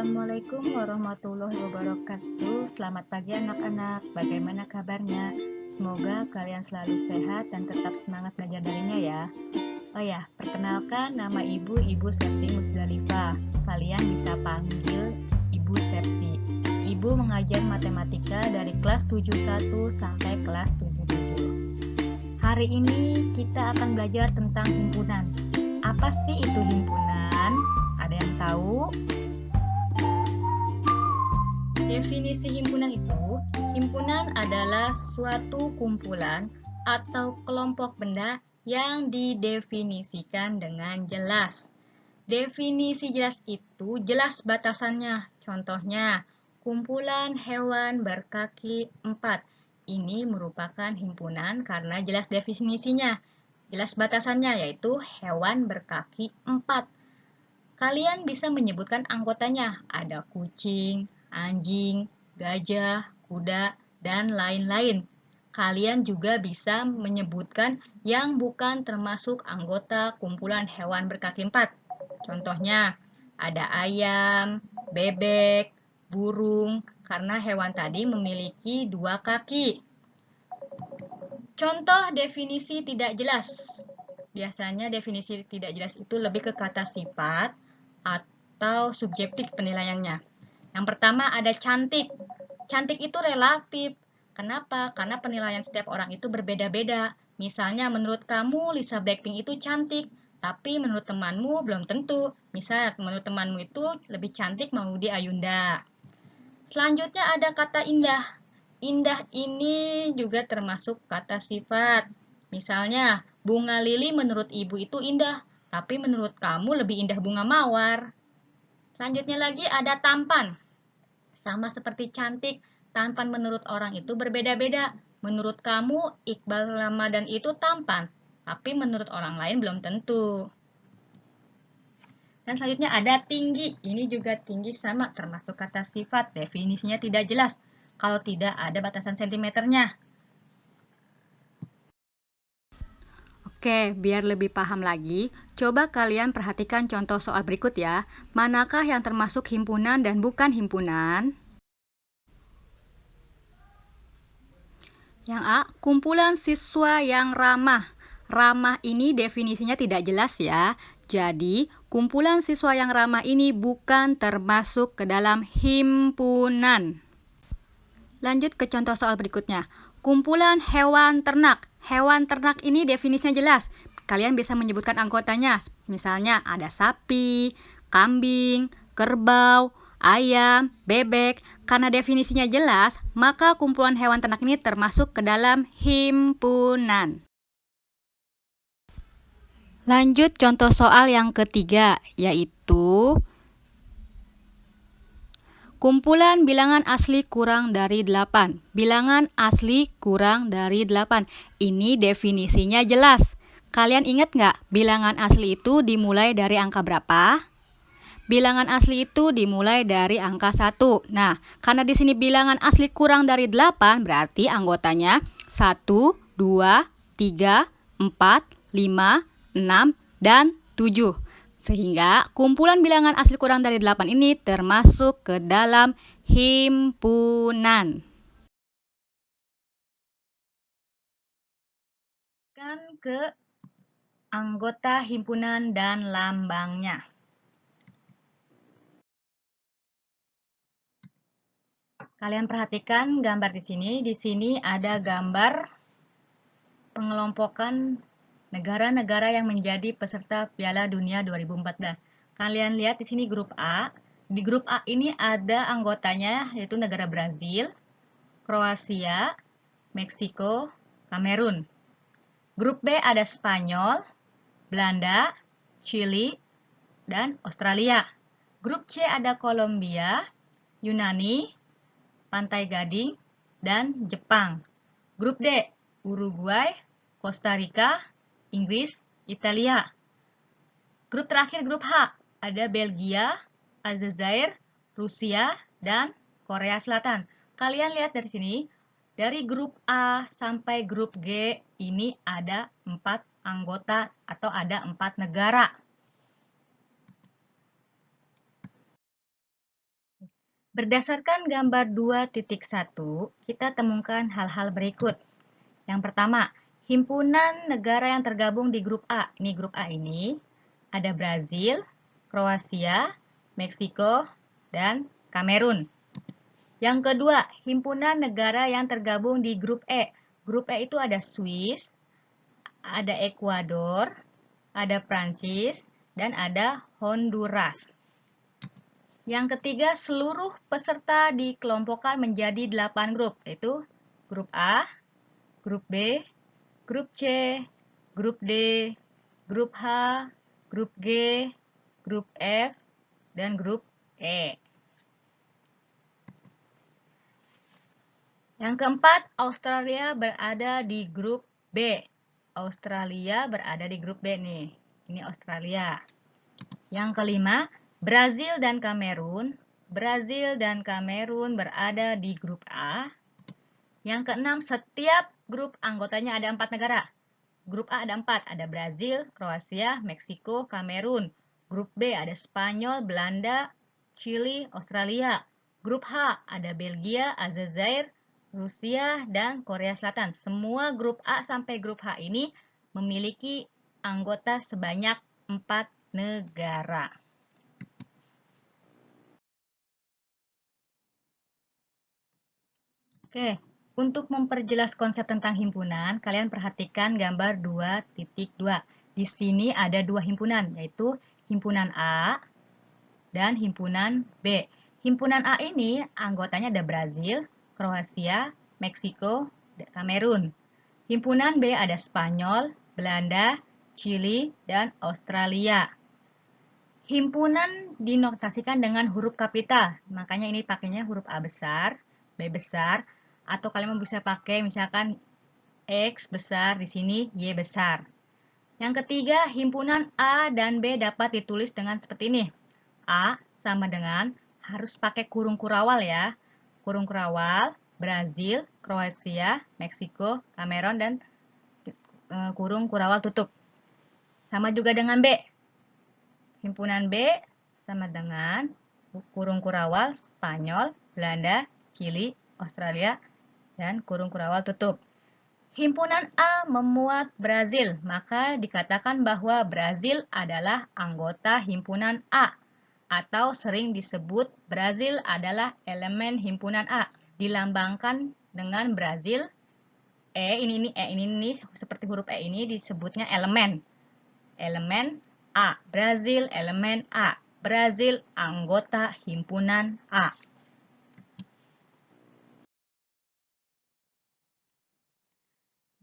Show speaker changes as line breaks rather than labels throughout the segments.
Assalamualaikum warahmatullahi wabarakatuh. Selamat pagi anak-anak. Bagaimana kabarnya? Semoga kalian selalu sehat dan tetap semangat belajar darinya ya. Oh ya, perkenalkan nama Ibu Septi Musdalifah. Kalian bisa panggil Ibu Septi. Ibu mengajar matematika dari kelas 71 sampai kelas 77. Hari ini kita akan belajar tentang himpunan. Apa sih itu himpunan? Ada yang tahu? Definisi himpunan adalah suatu kumpulan atau kelompok benda yang didefinisikan dengan jelas. Definisi jelas itu jelas batasannya. Contohnya, kumpulan hewan berkaki 4. Ini merupakan himpunan karena jelas definisinya. Jelas batasannya yaitu hewan berkaki 4. Kalian bisa menyebutkan anggotanya. Ada kucing, anjing, gajah, kuda, dan lain-lain. Kalian juga bisa menyebutkan yang bukan termasuk anggota kumpulan hewan berkaki 4. Contohnya, ada ayam, bebek, burung, karena hewan tadi memiliki 2 kaki. Contoh definisi tidak jelas. Biasanya definisi tidak jelas itu lebih ke kata sifat atau subjektif penilaiannya. Yang pertama ada cantik. Cantik itu relatif. Kenapa? Karena penilaian setiap orang itu berbeda-beda. Misalnya menurut kamu Lisa Blackpink itu cantik, tapi menurut temanmu belum tentu. Misal menurut temanmu itu lebih cantik Maudy Ayunda. Selanjutnya ada kata indah. Indah ini juga termasuk kata sifat. Misalnya, bunga lili menurut ibu itu indah, tapi menurut kamu lebih indah bunga mawar. Selanjutnya lagi ada tampan. Sama seperti cantik, tampan menurut orang itu berbeda-beda. Menurut kamu, Iqbal Ramadan itu tampan, tapi menurut orang lain belum tentu. Dan selanjutnya ada tinggi. Ini juga tinggi sama termasuk kata sifat. Definisinya tidak jelas kalau tidak ada batasan sentimeternya. Oke, biar lebih paham lagi, coba kalian perhatikan contoh soal berikut ya. Manakah yang termasuk himpunan dan bukan himpunan? Yang A, kumpulan siswa yang ramah. Ramah ini definisinya tidak jelas ya. Jadi, kumpulan siswa yang ramah ini bukan termasuk ke dalam himpunan. Lanjut ke contoh soal berikutnya. Kumpulan hewan ternak. Hewan ternak ini definisinya jelas. Kalian bisa menyebutkan anggotanya. Misalnya ada sapi, kambing, kerbau, ayam, bebek. Karena definisinya jelas, maka kumpulan hewan ternak ini termasuk ke dalam himpunan. Lanjut contoh soal yang ketiga, yaitu kumpulan bilangan asli kurang dari 8. Bilangan asli kurang dari 8. Ini definisinya jelas. Kalian ingat nggak bilangan asli itu dimulai dari angka berapa? Bilangan asli itu dimulai dari angka 1. Nah, karena di sini bilangan asli kurang dari 8, berarti anggotanya 1, 2, 3, 4, 5, 6, dan 7. Sehingga kumpulan bilangan asli kurang dari 8 ini termasuk ke dalam himpunan. Ke anggota himpunan dan lambangnya. Kalian perhatikan gambar di sini. Di sini ada gambar pengelompokan negara-negara yang menjadi peserta Piala Dunia 2014. Kalian lihat di sini grup A. Di grup A ini ada anggotanya yaitu negara Brazil, Kroasia, Meksiko, Kamerun. Grup B ada Spanyol, Belanda, Chili, dan Australia. Grup C ada Kolombia, Yunani, Pantai Gading, dan Jepang. Grup D, Uruguay, Costa Rica, Inggris, Italia. Grup terakhir, grup H, ada Belgia, Aljazair, Rusia, dan Korea Selatan. Kalian lihat dari sini, dari grup A sampai grup G ini ada 4 anggota atau ada 4 negara. Berdasarkan gambar 2.1, kita temukan hal-hal berikut. Yang pertama, himpunan negara yang tergabung di grup A. Ini grup A ini ada Brazil, Kroasia, Meksiko, dan Kamerun. Yang kedua, himpunan negara yang tergabung di grup E. Grup E itu ada Swiss, ada Ekuador, ada Prancis, dan ada Honduras. Yang ketiga, seluruh peserta dikelompokkan menjadi 8 grup, yaitu grup A, grup B, grup C, grup D, grup H, grup G, grup F, dan grup E. Yang keempat, Australia berada di grup B. Australia berada di grup B nih. Ini Australia. Yang kelima, Brazil dan Kamerun. Brazil dan Kamerun berada di grup A. Yang keenam, setiap grup anggotanya ada 4 negara. Grup A ada 4, ada Brazil, Kroasia, Meksiko, Kamerun. Grup B ada Spanyol, Belanda, Chili, Australia. Grup H ada Belgia, Aljazair, Rusia, dan Korea Selatan. Semua grup A sampai grup H ini memiliki anggota sebanyak 4 negara. Oke, untuk memperjelas konsep tentang himpunan, kalian perhatikan gambar 2.2. Di sini ada 2 himpunan, yaitu himpunan A dan himpunan B. Himpunan A ini anggotanya ada Brazil, Kroasia, Meksiko, dan Kamerun. Himpunan B ada Spanyol, Belanda, Chili, dan Australia. Himpunan dinotasikan dengan huruf kapital, makanya ini pakainya huruf A besar, B besar, atau kalian bisa pakai misalkan X besar di sini, Y besar. Yang ketiga, himpunan A dan B dapat ditulis dengan seperti ini. A sama dengan, harus pakai kurung kurawal ya. Kurung kurawal, Brazil, Kroasia, Meksiko, Kamerun, dan kurung kurawal tutup. Sama juga dengan B. Himpunan B sama dengan kurung kurawal, Spanyol, Belanda, Chili, Australia, dan kurung kurawal tutup. Himpunan A memuat Brazil, maka dikatakan bahwa Brazil adalah anggota himpunan A, atau sering disebut Brazil adalah elemen himpunan A. Dilambangkan dengan Brazil, ini seperti huruf E ini disebutnya elemen. Elemen A, Brazil elemen A. Brazil anggota himpunan A.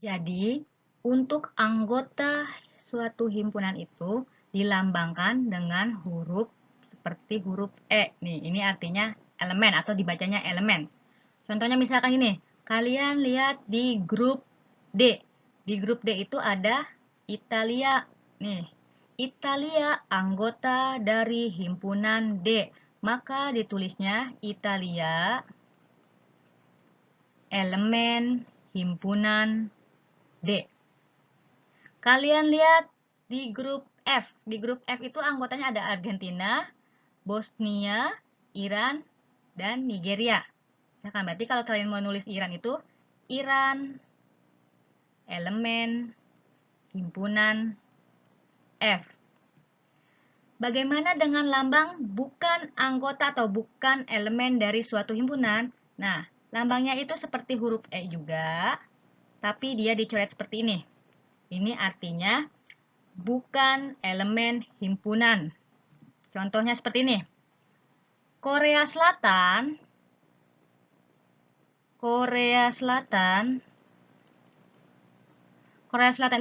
Jadi, untuk anggota suatu himpunan itu dilambangkan dengan huruf seperti huruf E. Nih, ini artinya elemen atau dibacanya elemen. Contohnya misalkan ini, kalian lihat di grup D. Di grup D itu ada Italia. Nih, Italia anggota dari himpunan D. Maka ditulisnya Italia elemen himpunan D. Kalian lihat di grup F. Di grup F itu anggotanya ada Argentina, Bosnia, Iran, dan Nigeria. Misalkan berarti kalau kalian mau nulis Iran itu Iran elemen himpunan F. Bagaimana dengan lambang bukan anggota atau bukan elemen dari suatu himpunan? Nah, lambangnya itu seperti huruf E juga, tapi dia dicoret seperti ini. Ini artinya bukan elemen himpunan. Contohnya seperti ini. Korea Selatan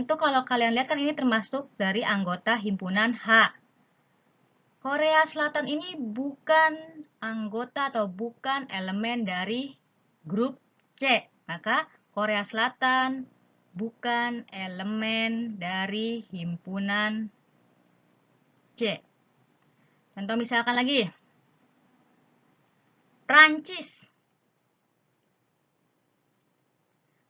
itu kalau kalian lihat kan ini termasuk dari anggota himpunan H. Korea Selatan ini bukan anggota atau bukan elemen dari grup C. Maka Korea Selatan bukan elemen dari himpunan C. Contoh misalkan lagi. Prancis.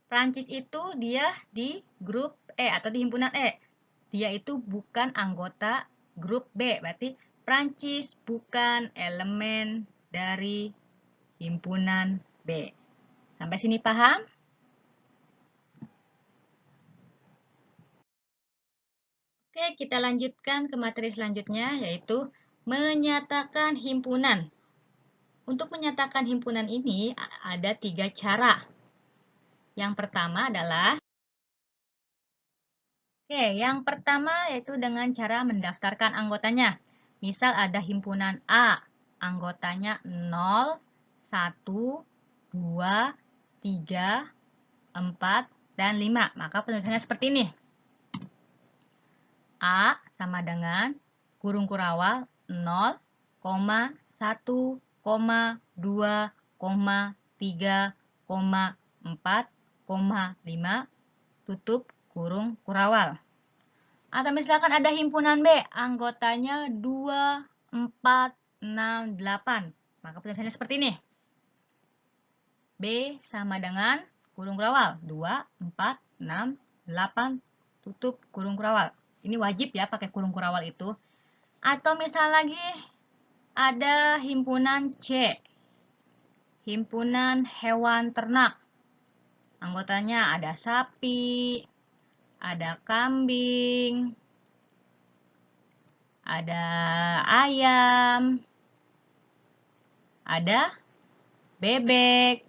Prancis itu dia di grup E atau di himpunan E. Dia itu bukan anggota grup B. Berarti Prancis bukan elemen dari himpunan B. Sampai sini paham? Oke, kita lanjutkan ke materi selanjutnya, yaitu menyatakan himpunan. Untuk menyatakan himpunan ini ada 3 cara. Yang pertama adalah, yang pertama yaitu dengan cara mendaftarkan anggotanya. Misal ada himpunan A, anggotanya 0, 1, 2, 3, 4, dan 5. Maka penulisannya seperti ini. A sama dengan kurung kurawal 0, 1, 2, 3, 4, 5, tutup kurung kurawal. Atau misalkan ada himpunan B, anggotanya 2, 4, 6, 8. Maka penulisannya seperti ini. B sama dengan kurung kurawal 2, 4, 6, 8, tutup kurung kurawal. Ini wajib ya pakai kurung kurawal itu. Atau misal lagi ada himpunan C, himpunan hewan ternak. Anggotanya ada sapi, ada kambing, ada ayam, ada bebek,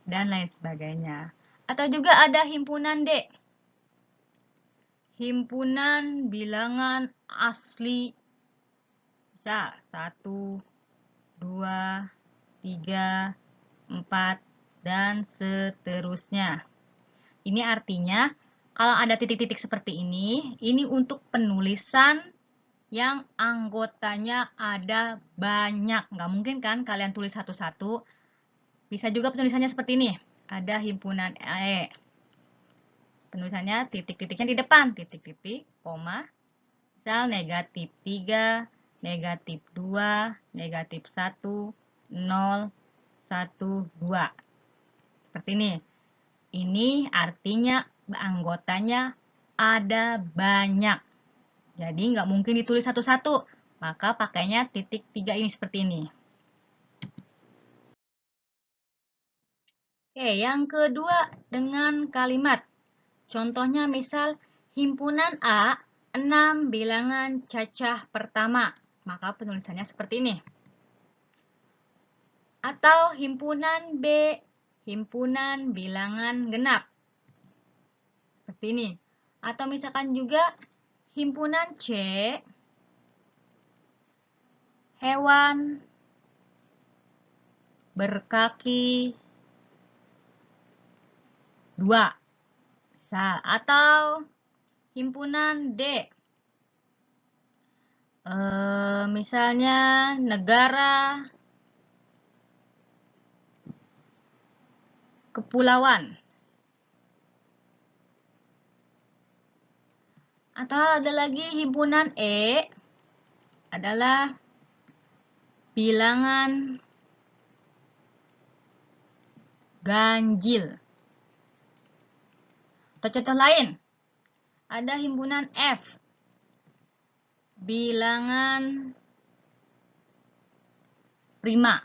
dan lain sebagainya. Atau juga ada himpunan D, himpunan bilangan asli. Bisa 1, 2, 3, 4, dan seterusnya. Ini artinya kalau ada titik-titik seperti ini untuk penulisan yang anggotanya ada banyak. Nggak mungkin kan kalian tulis satu-satu. Bisa juga penulisannya seperti ini. Ada himpunan E. Penulisannya titik-titiknya di depan. Titik-titik, koma. Misal negatif 3, negatif 2, negatif 1, 0, 1, 2. Seperti ini. Ini artinya anggotanya ada banyak. Jadi nggak mungkin ditulis satu-satu. Maka pakainya titik 3 ini seperti ini. Oke, yang kedua dengan kalimat. Contohnya misal himpunan A 6 bilangan cacah pertama. Maka penulisannya seperti ini. Atau himpunan B, himpunan bilangan genap. Seperti ini. Atau misalkan juga himpunan C, hewan berkaki 2. Misal. Atau himpunan D, misalnya negara kepulauan. Atau ada lagi himpunan E adalah bilangan ganjil. Atau contoh lain, ada himpunan F, bilangan prima.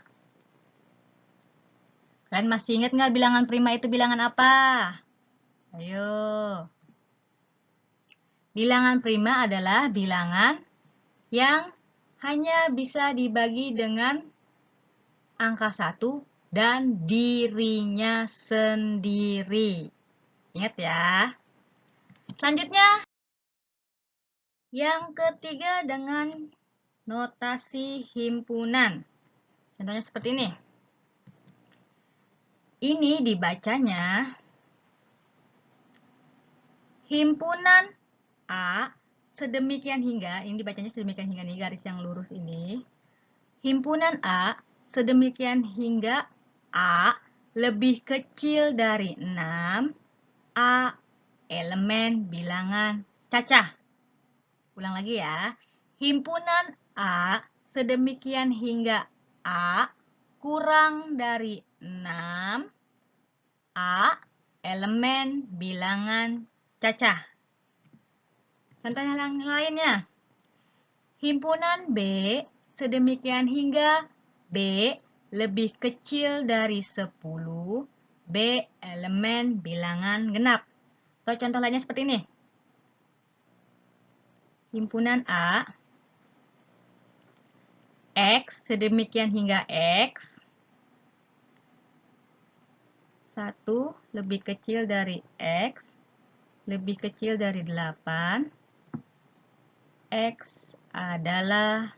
Kalian masih ingat nggak bilangan prima itu bilangan apa? Ayo. Bilangan prima adalah bilangan yang hanya bisa dibagi dengan angka 1 dan dirinya sendiri. Ingat ya. Selanjutnya, yang ketiga dengan notasi himpunan. Contohnya seperti ini. Ini dibacanya himpunan A sedemikian hingga, ini dibacanya sedemikian hingga nih garis yang lurus ini. Himpunan A sedemikian hingga A lebih kecil dari 6, A elemen bilangan cacah. Ulang lagi ya. Himpunan A sedemikian hingga A kurang dari 6, A elemen bilangan cacah. Contoh yang lainnya. Himpunan B sedemikian hingga B lebih kecil dari 10. B. Elemen bilangan genap. Atau contoh lainnya seperti ini. Himpunan A, X sedemikian hingga X. 1 lebih kecil dari X, lebih kecil dari 8. X adalah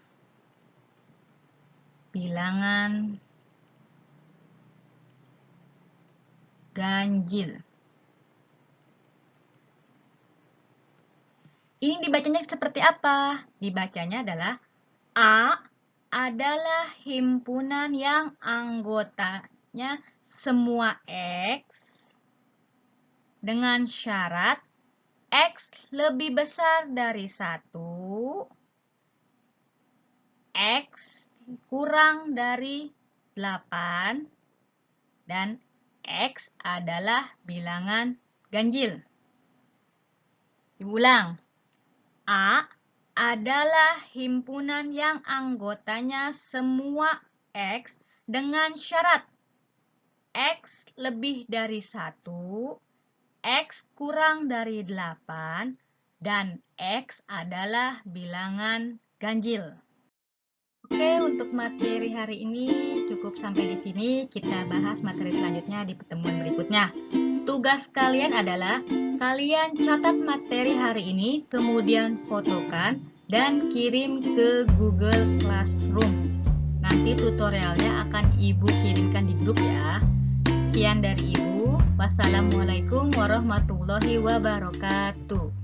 bilangan ganjil. Ini dibacanya seperti apa? Dibacanya adalah A adalah himpunan yang anggotanya semua X dengan syarat X lebih besar dari 1, X kurang dari 8, dan X adalah bilangan ganjil. Diulang. A adalah himpunan yang anggotanya semua X dengan syarat X lebih dari 1, X kurang dari 8, dan X adalah bilangan ganjil. Oke, untuk materi hari ini cukup sampai di sini. Kita bahas materi selanjutnya di pertemuan berikutnya. Tugas kalian adalah kalian catat materi hari ini, kemudian fotokan dan kirim ke Google Classroom. Nanti tutorialnya akan Ibu kirimkan di grup ya. Sekian dari Ibu. Wassalamualaikum warahmatullahi wabarakatuh.